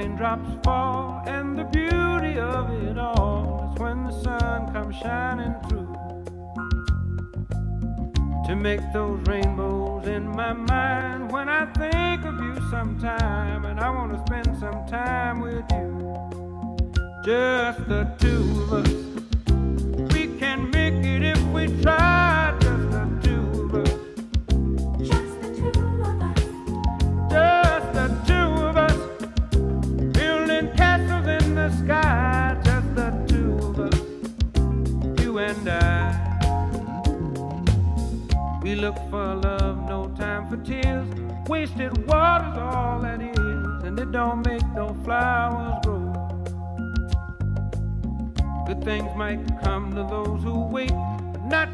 raindrops fall, and the beauty of it all is when the sun comes shining through to make those rainbows in my mind. When I think of you sometime, and I want to spend some time with you, just the two of us. We can make it if we try, just the two of us. Just the two of us. Just the two of us, building castles in the sky. Just the two of us, you and I. We look for love, no time for tears. Wasted water's all that is, and it don't make no flowers grow. Good things might come to those who wait, but not